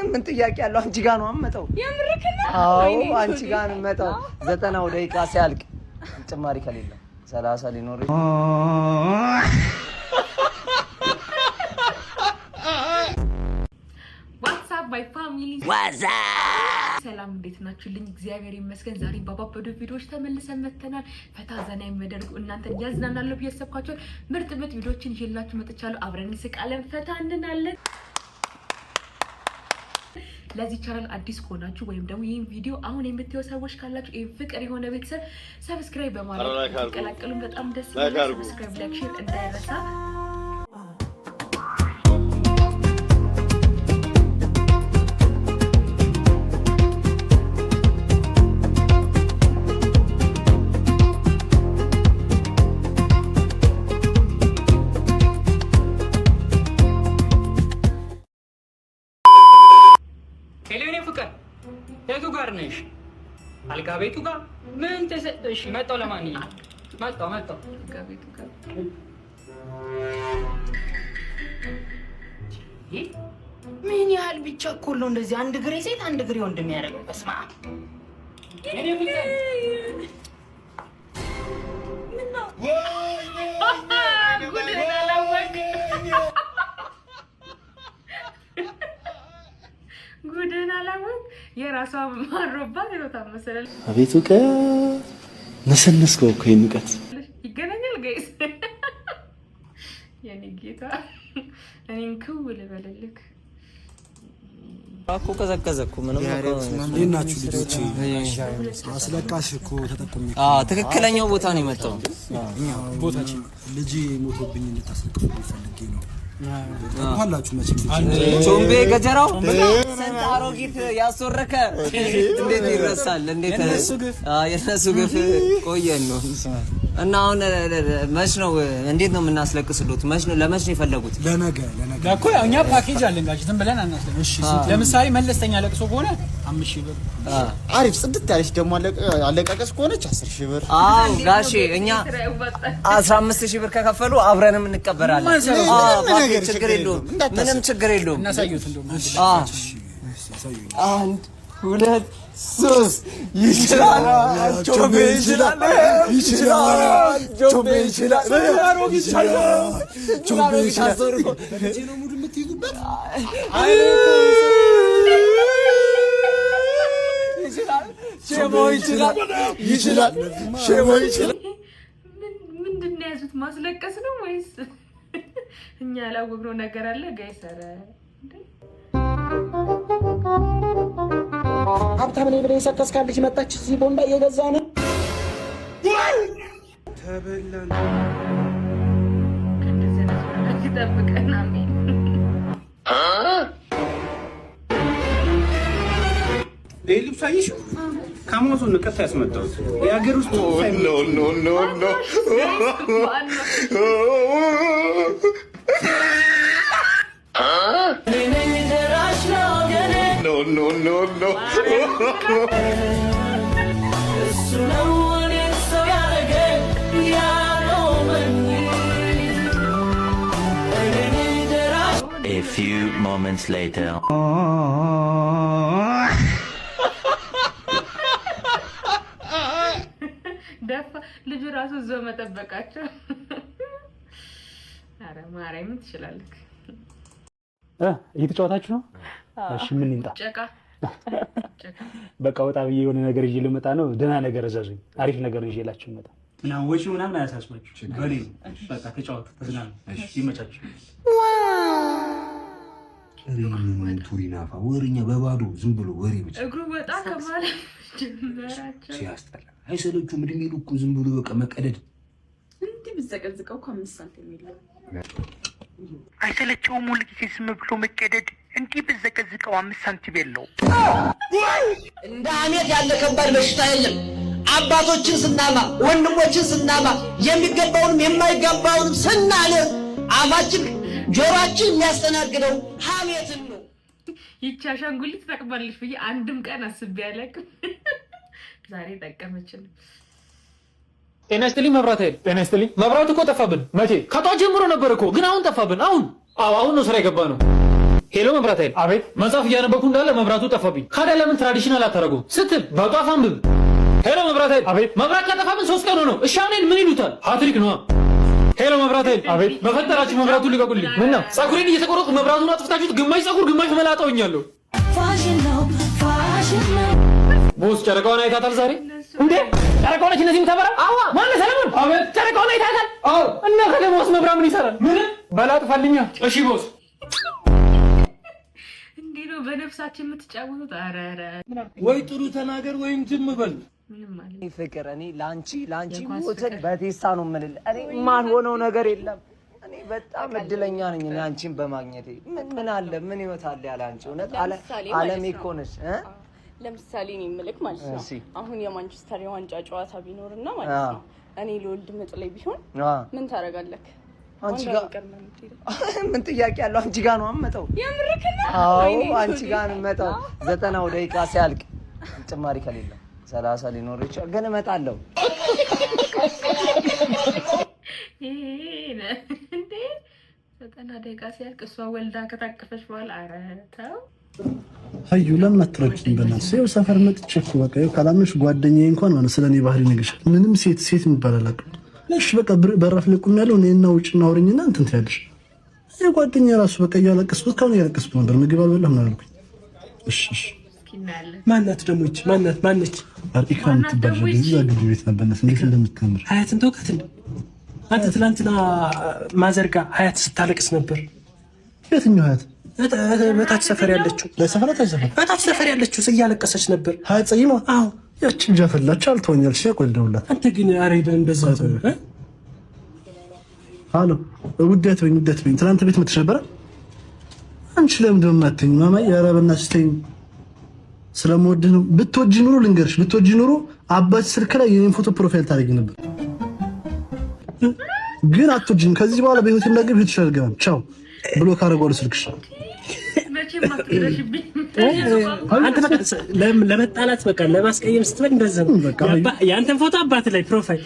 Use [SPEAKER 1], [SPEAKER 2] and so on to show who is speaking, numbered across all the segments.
[SPEAKER 1] ምን ጥያቄ ያለው አንቺ ጋር ነው አመጣው? አዎ አንቺ ጋር ነው አመጣው። 90 ደቂቃ ሲያልቅ ጭማሪ ከሌለ 30 ሊኖር
[SPEAKER 2] my family ሰላም እንዴት ናችሁልኝ? እግዚአብሔር ይመስገን። ዛሬ ባባበዶ ቪዲዮዎች ተመልሰን መተናል። ፈታ ዘና የሚያደርጉ እናንተን ያዝናናሉ ብዬ ምርጥ ቪዲዮዎችን ይዤላችሁ መጥቻለሁ። አብረን እንስቃለን፣ ፈታ እንላለን። ለዚህ ቻናል አዲስ ከሆናችሁ ወይም ደግሞ ይሄን ቪዲዮ አሁን የምታዩ ሰዎች ካላችሁ ይሄን ፍቅር የሆነ ቤተሰብ ሰብስክራይብ በማድረግ ተቀላቀሉን። በጣም ደስ ይላል። ሰብስክራይብ ላይክ ሼር እንዳይረሳ።
[SPEAKER 3] አልጋ ቤቱ ጋር ምን ተሰጠሽ? መጣው ለማንኛውም መጣው
[SPEAKER 2] አልጋ ቤቱ ጋር
[SPEAKER 3] ምን ያህል ብቻ እኮ ነው እንደዚህ አንድ ግሬ ሴት አንድ ግሬ ወንድ የሚያደርገው። በስመ አብ እኔ ፍቅር ምን ነው
[SPEAKER 2] ጉድን አላወቅ የራሷ ማሮባት ይወጣ መሰለኝ።
[SPEAKER 4] አቤቱ ነሰነስከው እኮ ይንቀት
[SPEAKER 2] ይገናኛል ጋይስ። የኔ ጌታ እኔን ክውል በለልክ
[SPEAKER 1] አኮ ከዘከዘኩ ምንም
[SPEAKER 4] ለናችሁ ልጆች አስለቃሽ እኮ ተጠቆሚ።
[SPEAKER 1] ትክክለኛው ቦታ ነው የመጣው።
[SPEAKER 4] ቦታችን ልጅ ሞቶብኝ እንድታስለቅቁ ፈልጌ ነው። አላችሁ መቼም
[SPEAKER 1] ቾምቤ ገጀራው ሰንት አሮጊት ያስወረከ እንዴት ይረሳል? እንዴት የነሱ ግፍ ቆየን ነው እና አሁን መች ነው እንዴት ነው የምናስለቅስሉት? መች ነው ለመች ነው የፈለጉት?
[SPEAKER 4] ለነገ
[SPEAKER 3] እኮ እኛ ፓኬጅ አለን ጋር ዝም ብለን አናስለም። እሺ ለምሳሌ መለስተኛ ለቅሶ ከሆነ 5000 ብር፣
[SPEAKER 4] አሪፍ ጽድት ያለች ደግሞ አለቃቀስ ከሆነች 10000 ብር።
[SPEAKER 1] አዎ ጋሼ እኛ 15000 ብር ከከፈሉ አብረንም እንቀበራለን። ፓኬጅ ችግር የለውም፣ ምንም ችግር የለውም።
[SPEAKER 3] እናሳዩት እንደውም
[SPEAKER 1] አንድ ሁለት ሶስት ይችላል ቾምቤ ይችላል ቾምቤ ይችላል ቾምቤ ይችላል
[SPEAKER 4] ነው ሙድ የምትይዙበት ይችላል ሼሞ ይችላል።
[SPEAKER 2] ምንድን ነው ያዙት? ማስለቀስ ነው ወይስ እኛ ያላወቅነው ነገር አለ ጋይስ? ኧረ
[SPEAKER 3] ሀብታም ነኝ ብለህ የሰከስካለች መጣች እዚህ ቦንዳ እየገዛ ነው
[SPEAKER 4] ተበላን።
[SPEAKER 2] ከእንደዚህ አይነት ይጠብቀን። አሜን።
[SPEAKER 5] ልብሱ አየሽው? ከአማዞን ነው ቀጥታ ያስመጣሁት። የሀገር ውስጥ
[SPEAKER 6] A few moments later.
[SPEAKER 2] ደፋ ልጁ ራሱ እዛው መጠበቃቸው። አረ ማርያም ትችላለህ።
[SPEAKER 7] እየተጫወታችሁ ነው? እሺ ምን ይምጣ?
[SPEAKER 2] ጨቃ
[SPEAKER 7] በቃ ወጣ ብዬ የሆነ ነገር ይዤ ልመጣ ነው። ደህና ነገር እዘዙኝ። አሪፍ ነገር ይዤላችሁ ልመጣ
[SPEAKER 5] እና ወጪ ምናምን አያሳስባችሁ። በሌ በቃ ተጫወቱ፣ ተዝናኑ፣ ይመቻችሁ።
[SPEAKER 4] ቱሪናፋ ወሬኛ በባዶ ዝም ብሎ ወሬ ብቻ
[SPEAKER 2] እግሩ ወጣ ከማለት ጀመራቸው።
[SPEAKER 4] ሲያስጠላ አይሰለቹም? እድሜ ልኩ ዝም ብሎ በቃ መቀደድ።
[SPEAKER 2] እንዴ ብዘቀዝቀው 5 ሳንቲም የለም።
[SPEAKER 8] አይሰለቸውም? ሁሉ ጊዜ ዝም ብሎ መቀደድ። እንዲህ ብዘቀዝቀው 5 ሳንቲም የለው።
[SPEAKER 3] እንደ አሜት ያለ ከባድ በሽታ የለም። አባቶችን ስናማ፣ ወንድሞችን ስናማ፣ የሚገባውንም የማይገባውንም ስናልፍ አፋችን ጆሮአችን የሚያስተናግደው ሀሜትን ነው።
[SPEAKER 2] ይቺ አሻንጉሊት ትጠቅማለች ብዬ አንድም ቀን አስቤ አላውቅም። ዛሬ ጠቀመችን።
[SPEAKER 7] ጤና ይስጥልኝ መብራት ኃይል። ጤና ይስጥልኝ። መብራቱ እኮ ጠፋብን። መቼ? ከጧት ጀምሮ ነበር እኮ ግን አሁን ጠፋብን። አሁን ነው ስራ የገባ ነው። ሄሎ መብራት ኃይል። አቤት። መጽሐፍ እያነበብኩ እንዳለ መብራቱ ጠፋብኝ። ካዲያ ለምን ትራዲሽናል አታረጉ ስትል በጧፍ አንብብ። ሄሎ መብራት ኃይል። አቤት። መብራት ከጠፋብን 3 ቀን ነው። እሺ አሁን ምን ይሉታል? ሃትሪክ ነው። ሄሎ መብራት ኃይል። አቤት። በፈጠራችሁ መብራቱን ልቀቁልኝ። ምን ነው? ፀጉሬን እየተቆረጥኩ መብራቱን አጥፍታችሁት ግማሽ ፀጉር ግማሽ መላጣውኛለሁ። ፋሽን ነው። ቦስ ጨረቃውን አይታታል ዛሬ? እንዴ ጨረቃው ነች እነዚህም ተበራ? አዎ። ማን ሰለሞን? አቤት። ጨረቃውን አይታታል? አዎ። እና ከደሞስ መብራት ምን ይሰራል? ምን በላጥፋልኛ። እሺ ቦስ።
[SPEAKER 2] እንዴ ነው በነፍሳችን የምትጫወቱት? አረ
[SPEAKER 9] ወይ ጥሩ ተናገር ወይም ዝም በል።
[SPEAKER 1] ፍቅር እኔ ላንቺ ሞትን በቴስታ ነው የምልህ። እኔ ማን ሆነው ነገር የለም። እኔ በጣም እድለኛ ነኝ እኔ አንቺን በማግኘቴ። ምን አለ ምን ይወታል ያለ አንቺ እውነት ዓለም እኮ ነሽ።
[SPEAKER 10] ለምሳሌ እኔ የምልክ ማለት ነው አሁን የማንቸስተር የዋንጫ ጨዋታ ቢኖርና ማለት ነው እኔ ለወልድ ምጥ ላይ ቢሆን ምን ታረጋለህ?
[SPEAKER 1] አንቺ ጋር ምን ጥያቄ ያለው? አንቺ ጋር ነው አመጣው።
[SPEAKER 10] የምርክና
[SPEAKER 1] አዎ አንቺ ጋር ነው አመጣው። 90 ደቂቃ ሲያልቅ ጭማሪ ከሌለ 30 ሊኖር ይችላል ግን እመጣለሁ።
[SPEAKER 2] እንዴ 90 ደቂቃ ሲያልቅ እሷ ወልዳ ከታቀፈች በኋላ ኧረ ተው
[SPEAKER 9] አዩ ለምን አትረጭኝ? በእናትሽ ይኸው ሰፈር መጥቼ እኮ በቃ ይኸው ካላመንሽ ጓደኛዬ እንኳን ማለት ስለኔ ባህሪ ነግርሻል። ምንም ሴት የሚባል አላውቅም። እሺ በቃ በራፍ ላይ ቁም ያለው እኔና ውጭና አውሪኝና እንትን ትያለሽ። ይሄ ጓደኛዬ ራሱ በቃ እያለቀስኩት ካሁን እያለቀስኩት ነበር። ምግብ አልበላም አልኩኝ። እሺ
[SPEAKER 11] ማናት ደግሞ ይች ማነች?
[SPEAKER 9] ኢክራም ትባል ልጅ ያግዱ ቤት ነበርነት እንዴት እንደምትከምር
[SPEAKER 11] ሀያትን ተውቃት እንዴ? አንተ ትላንትና ማዘርጋ ሀያት ስታለቅስ ነበር።
[SPEAKER 9] የትኛው ሀያት?
[SPEAKER 11] በታች ሰፈር ያለችው በታች ሰፈር ያለችው እያለቀሰች ነበር።
[SPEAKER 9] ሀያት ጸይማ? አዎ ያቺ ልጅ አፈላች አልተወኛል። እሺ ቆልደውላት።
[SPEAKER 11] አንተ ግን አሬበን በዛ
[SPEAKER 9] አሎ ውደት ወይ ትናንት ቤት መጥተሽ ነበር። አንቺ ለምን ደማተኝ ማማዬ? ኧረ በእናትሽ ተይኝ። ስለምወድህ ነው። ብትወጂ ኑሮ ልንገርሽ፣ ብትወጂ ኑሮ አባትሽ ስልክ ላይ የኔን ፎቶ ፕሮፋይል ታደርጊ ነበር። ግን አትወጂም። ከዚህ በኋላ በህይወት እንዳገብ ህይወትሽ አልገባም። ቻው ብሎ ካረጋው ስልክሽ
[SPEAKER 2] መቼም አትደረሽብኝ።
[SPEAKER 11] አንተ በቃ ለመጣላት በቃ ለማስቀየም ስትበል እንደዛ ነው። በቃ ያንተን ፎቶ አባት ላይ ፕሮፋይል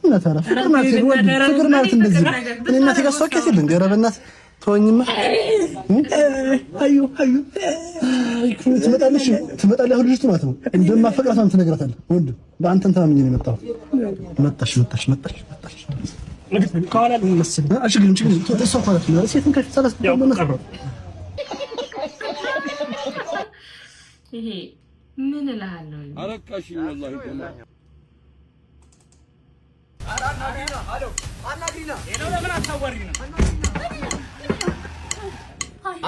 [SPEAKER 9] እና ታራ ፍቅር ማለት እንደዚህ እኔ እናቴ ጋር ሶኬት የለም። ኧረ በእናትህ ተወኝማ። አዩ ትመጣለሽ አሁን ልጅቱ ማለት ነው እንደማፈቅራት አንተ ትነግራታለህ። ወንድ በአንተን ተማምኜ ነው የመጣሁት። መጣሽ
[SPEAKER 11] ከኋላ ልመስል
[SPEAKER 9] አሽግም ተሷ ማለት ነው። ሴትን ከፊት ሰላስ ነው
[SPEAKER 2] ይሄ ምን እልሃለሁ?
[SPEAKER 12] አረካሽ ወላሂ ደማ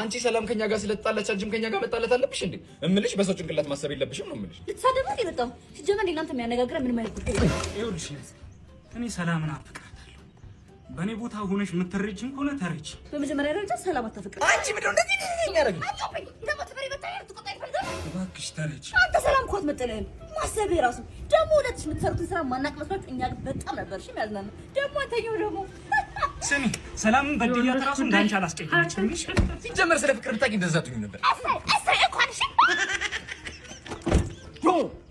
[SPEAKER 13] አንቺ ሰላም ከኛ ጋር ስለተጣላች አንቺም ከኛ ጋር መጣላት አለብሽ እንዴ? እምልሽ በሰው ጭንቅላት ማሰብ የለብሽም ነው እምልሽ።
[SPEAKER 10] ልትሳደብ እንዴ መጣው? ሲጀመር እናንተ የሚያነጋግረን ምን ማለት ነው?
[SPEAKER 11] ይኸውልሽ እኔ ሰላምን አፍቅራታለሁ። በእኔ ቦታ ሆነሽ የምትረጂኝ ከሆነ ተረጂ።
[SPEAKER 10] በመጀመሪያ ደረጃ ሰላም አታፈቅር።
[SPEAKER 13] አንቺ ምንድነው እንደዚህ የሚያደርግሽ?
[SPEAKER 11] እባክሽ ተረጂ።
[SPEAKER 10] አንተ ሰላም እኮ አትመጥልህም። ማሰብህ ራሱ ደግሞ ሁለትሽ የምትሰሩትን ስራ ማናቅ መስሏችሁ እኛ በጣም ነበር እሺ የሚያዝናናው። ደግሞ አንተኛው ደግሞ
[SPEAKER 11] ስሚ ሰላምን በድያት ራሱ እንዳንቺ አላስቀየመችም።
[SPEAKER 13] ሲጀመር ስለ ፍቅር ብታውቂ እንደዛ አትሁኝ ነበር።
[SPEAKER 10] እሰይ እንኳን እሺ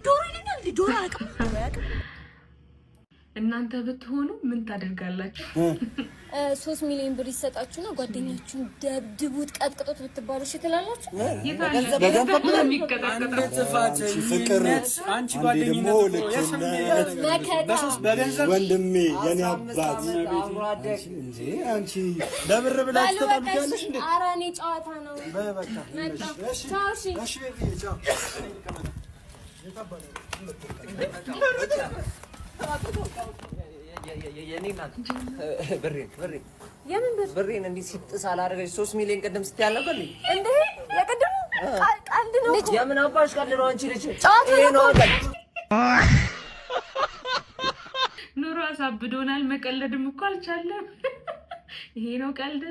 [SPEAKER 10] ዶሮ ይለኛል እንዴ? ዶሮ አያውቅም።
[SPEAKER 2] እናንተ ብትሆኑ ምን ታደርጋላችሁ?
[SPEAKER 10] 3 ሚሊዮን ብር ይሰጣችሁና ጓደኛችሁን ደብድቡት፣ ቀጥቅጡት ብትባሉ እሺ ትላላችሁ?
[SPEAKER 9] ፍቅር
[SPEAKER 11] አንቺ ጓደኛዬ
[SPEAKER 9] ወንድሜ የኔ አባት እንጂ አንቺ ለብር ብላችሁ ተጣልቻለሽ እንዴ?
[SPEAKER 10] ኧረ እኔ ጨዋታ ነው።
[SPEAKER 9] በቃ
[SPEAKER 10] እሺ ቻው። እሺ
[SPEAKER 1] ብሬን እንዲህ ሲጥስ አላደረገች 3 ሚሊዮን ቅድም ስትያል ነበር
[SPEAKER 10] እንዴ? የቅድሙ ቀልድ ነው።
[SPEAKER 1] የምን አባሽ ቀልድ ነው? አንቺ ልጅ
[SPEAKER 10] ይሄ ነው
[SPEAKER 1] ቀልድ።
[SPEAKER 2] ኑሮ አሳብዶናል። መቀለድም እኮ አልቻለም። ይሄ ነው ቀልድ።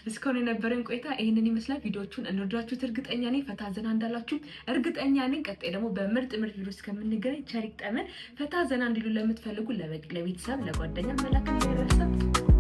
[SPEAKER 2] እስካሁን የነበረን ቆይታ ይሄንን ይመስላል። ቪዲዮቹን እንወዳችሁት እርግጠኛ ነኝ። ፈታ ዘና እንዳላችሁ እርግጠኛ ነኝ። ቀጣይ ደግሞ በምርጥ ቪዲዮ እስከምንገናኝ ቸር ይግጠመን። ፈታ ዘና እንዲሉ ለምትፈልጉ ለቤተሰብ ለጓደኛ መላክ